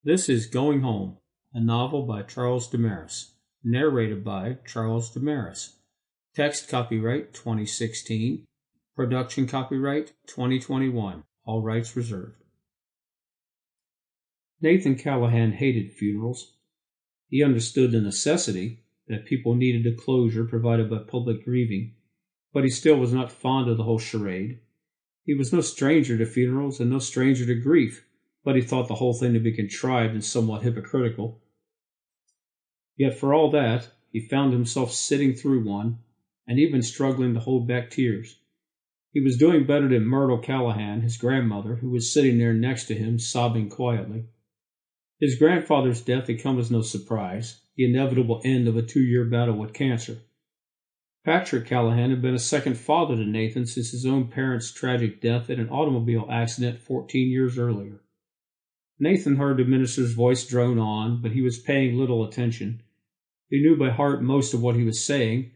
This is Going Home, a novel by Charles Demaris, narrated by Charles Demaris. Text copyright 2016, production copyright 2021, all rights reserved. Nathan Callahan hated funerals. He understood the necessity that people needed a closure provided by public grieving, but he still was not fond of the whole charade. He was no stranger to funerals and no stranger to grief, but he thought the whole thing to be contrived and somewhat hypocritical. Yet for all that, he found himself sitting through one, and even struggling to hold back tears. He was doing better than Myrtle Callahan, his grandmother, who was sitting there next to him, sobbing quietly. His grandfather's death had come as no surprise, the inevitable end of a 2-year battle with cancer. Patrick Callahan had been a second father to Nathan since his own parents' tragic death in an automobile accident 14 years earlier. Nathan heard the minister's voice drone on, but he was paying little attention. He knew by heart most of what he was saying,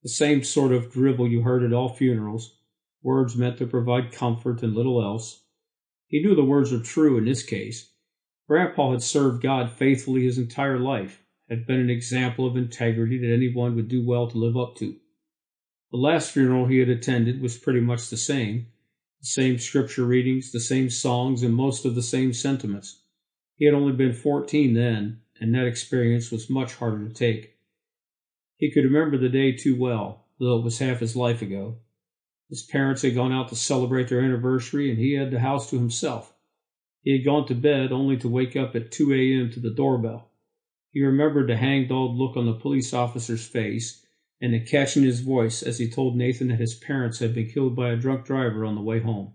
the same sort of drivel you heard at all funerals, words meant to provide comfort and little else. He knew the words were true in this case. Grandpa had served God faithfully his entire life, had been an example of integrity that anyone would do well to live up to. The last funeral he had attended was pretty much the same scripture readings, the same songs, and most of the same sentiments. He had only been 14 then, and that experience was much harder to take. He could remember the day too well, though it was half his life ago. His parents had gone out to celebrate their anniversary, and he had the house to himself. He had gone to bed only to wake up at 2 a.m. to the doorbell. He remembered the hangdog look on the police officer's face, and the catch in his voice as he told Nathan that his parents had been killed by a drunk driver on the way home.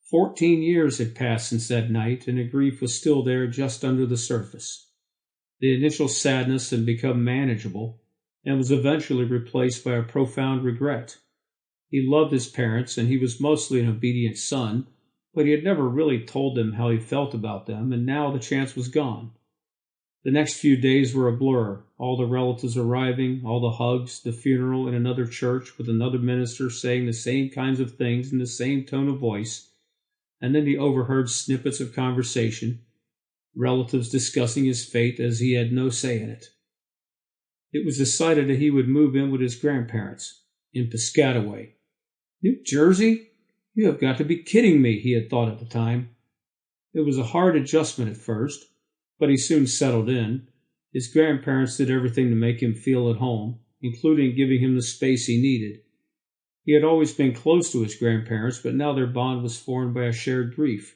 14 years had passed since that night, and the grief was still there just under the surface. The initial sadness had become manageable, and was eventually replaced by a profound regret. He loved his parents, and he was mostly an obedient son, but he had never really told them how he felt about them, and now the chance was gone. The next few days were a blur, all the relatives arriving, all the hugs, the funeral in another church with another minister saying the same kinds of things in the same tone of voice, and then he overheard snippets of conversation, relatives discussing his fate as he had no say in it. It was decided that he would move in with his grandparents, in Piscataway. New Jersey? You have got to be kidding me, he had thought at the time. It was a hard adjustment at first, but he soon settled in. His grandparents did everything to make him feel at home, including giving him the space he needed. He had always been close to his grandparents, but now their bond was formed by a shared grief.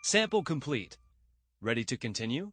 Sample complete. Ready to continue?